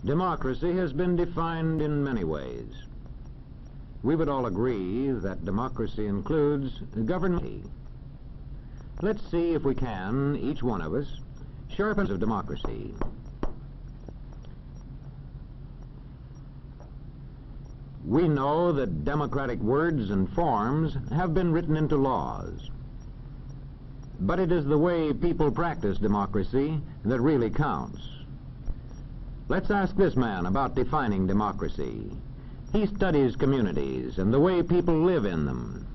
Democracy has been defined in many ways. We would all agree that democracy includes government. Let's see if we can, each one of us, sharpen of democracy. We know that democratic words and forms have been written into laws. But it is the way people practice democracy that really counts. Let's ask this man about defining democracy. He studies communities and the way people live in them.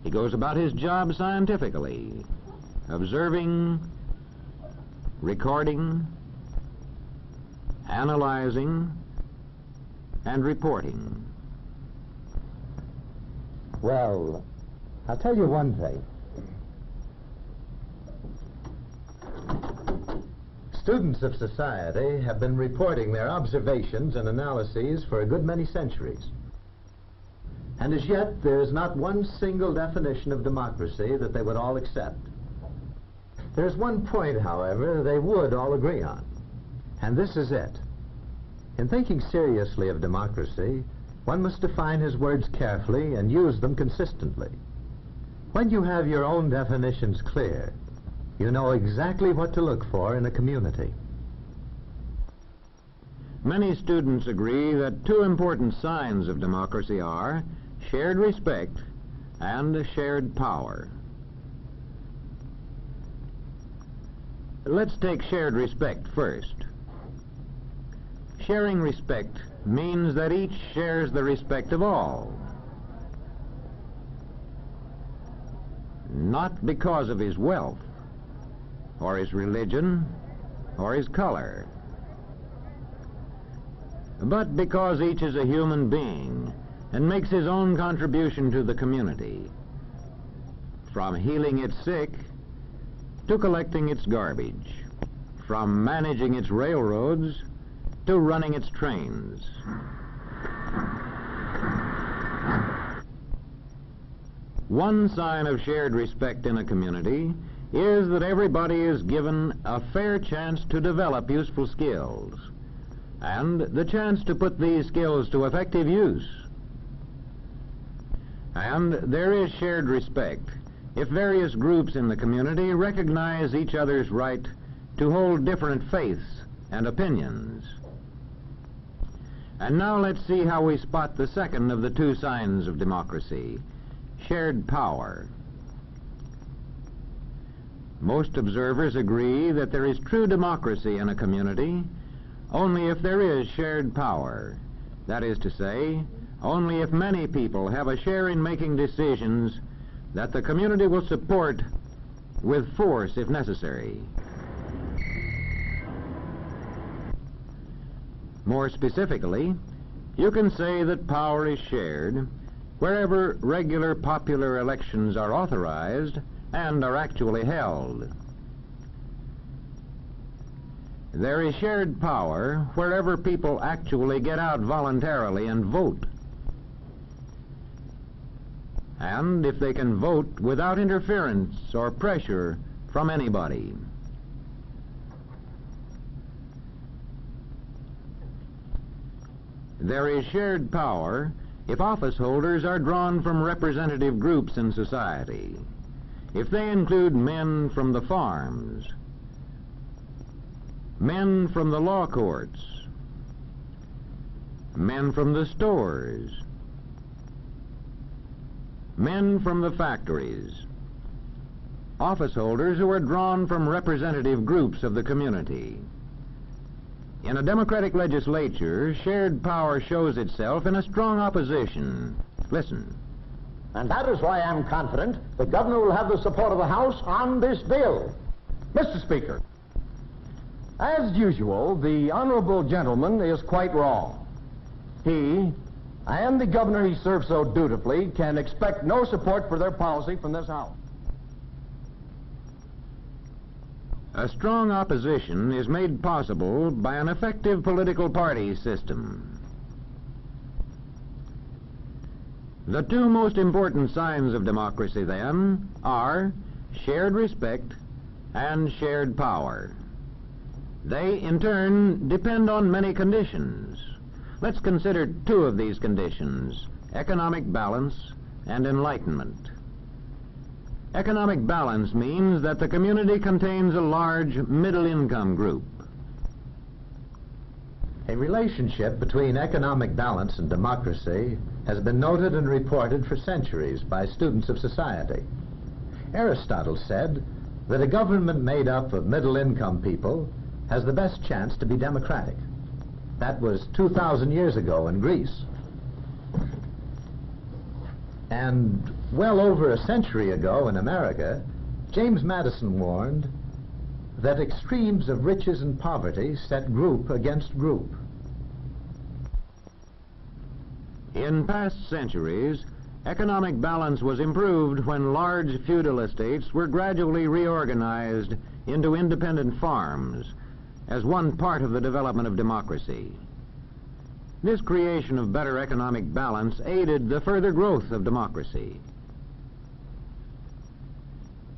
He goes about his job scientifically, observing, recording, analyzing, and reporting. Well, I'll tell you one thing. Students of society have been reporting their observations and analyses for a good many centuries. And as yet, there is not one single definition of democracy that they would all accept. There's one point, however, they would all agree on, and this is it. In thinking seriously of democracy, one must define his words carefully and use them consistently. When you have your own definitions clear, you know exactly what to look for in a community. Many students agree that two important signs of democracy are shared respect and shared power. Let's take shared respect first. Sharing respect means that each shares the respect of all. Not because of his wealth, or his religion, or his color, but because each is a human being and makes his own contribution to the community, from healing its sick to collecting its garbage, from managing its railroads to running its trains. One sign of shared respect in a community is that everybody is given a fair chance to develop useful skills and the chance to put these skills to effective use. And there is shared respect if various groups in the community recognize each other's right to hold different faiths and opinions. And now let's see how we spot the second of the two signs of democracy, shared power. Most observers agree that there is true democracy in a community only if there is shared power. That is to say, only if many people have a share in making decisions that the community will support with force if necessary. More specifically, you can say that power is shared wherever regular popular elections are authorized and are actually held. There is shared power wherever people actually get out voluntarily and vote. And if they can vote without interference or pressure from anybody. There is shared power if office holders are drawn from representative groups in society. If they include men from the farms, men from the law courts, men from the stores, men from the factories, office holders who are drawn from representative groups of the community. In a democratic legislature, shared power shows itself in a strong opposition. Listen. And that is why I'm confident the governor will have the support of the House on this bill. Mr. Speaker, as usual, the honorable gentleman is quite wrong. He and the governor he serves so dutifully can expect no support for their policy from this House. A strong opposition is made possible by an effective political party system. The two most important signs of democracy, then, are shared respect and shared power. They, in turn, depend on many conditions. Let's consider two of these conditions: economic balance and enlightenment. Economic balance means that the community contains a large middle-income group. A relationship between economic balance and democracy has been noted and reported for centuries by students of society. Aristotle said that a government made up of middle-income people has the best chance to be democratic. That was 2,000 years ago in Greece. And well over a century ago in America, James Madison warned that extremes of riches and poverty set group against group. In past centuries, economic balance was improved when large feudal estates were gradually reorganized into independent farms as one part of the development of democracy. This creation of better economic balance aided the further growth of democracy.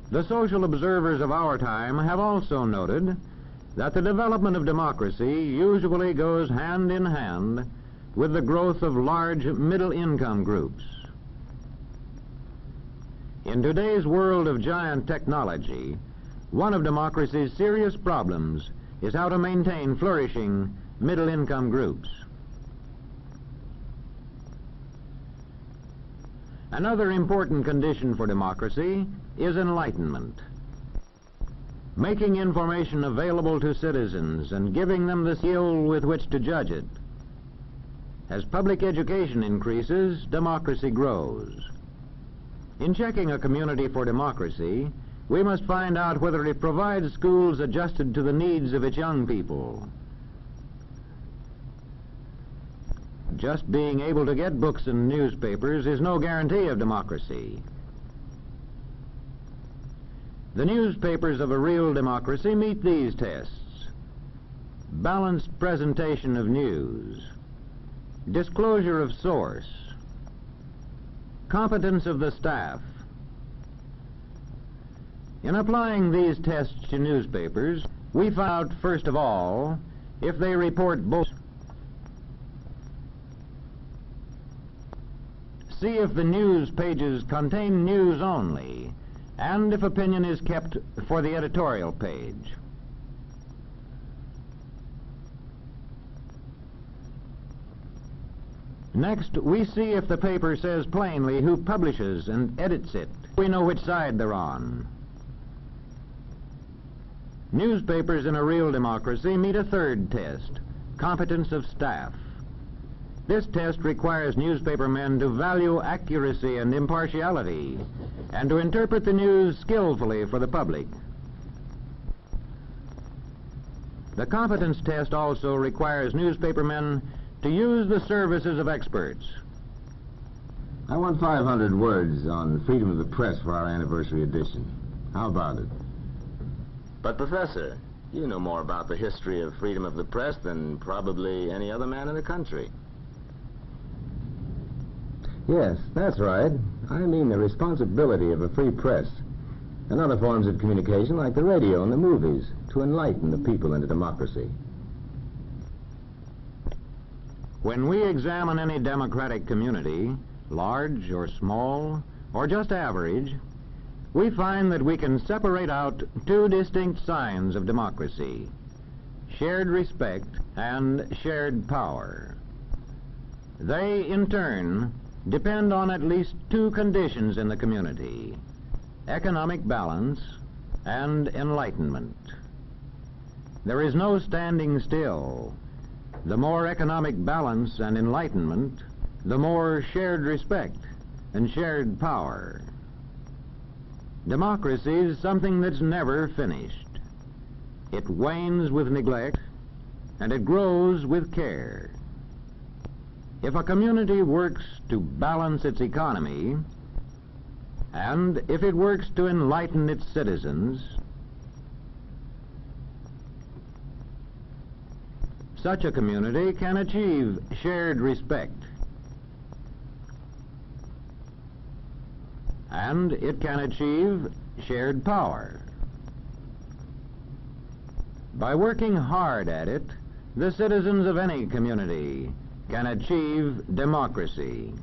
The social observers of our time have also noted that the development of democracy usually goes hand in hand with the growth of large middle-income groups. In today's world of giant technology, one of democracy's serious problems is how to maintain flourishing middle-income groups. Another important condition for democracy is enlightenment. Making information available to citizens and giving them the skill with which to judge it. As public education increases, democracy grows. In checking a community for democracy, we must find out whether it provides schools adjusted to the needs of its young people. Just being able to get books and newspapers is no guarantee of democracy. The newspapers of a real democracy meet these tests: balanced presentation of news, disclosure of source, competence of the staff. In applying these tests to newspapers, we find out, first of all, if they report both. See if the news pages contain news only, and if opinion is kept for the editorial page. Next, we see if the paper says plainly who publishes and edits it. We know which side they're on. Newspapers in a real democracy meet a third test: competence of staff. This test requires newspaper men to value accuracy and impartiality and to interpret the news skillfully for the public. The competence test also requires newspaper men to use the services of experts. I want 500 words on freedom of the press for our anniversary edition. How about it? But, Professor, you know more about the history of freedom of the press than probably any other man in the country. Yes, that's right. I mean the responsibility of a free press and other forms of communication like the radio and the movies to enlighten the people into democracy. When we examine any democratic community, large or small, or just average, we find that we can separate out two distinct signs of democracy: shared respect and shared power. They, in turn, depend on at least two conditions in the community: economic balance and enlightenment. There is no standing still. The more economic balance and enlightenment, the more shared respect and shared power. Democracy is something that's never finished. It wanes with neglect, and it grows with care. If a community works to balance its economy, and if it works to enlighten its citizens, such a community can achieve shared respect, and it can achieve shared power. By working hard at it, the citizens of any community can achieve democracy.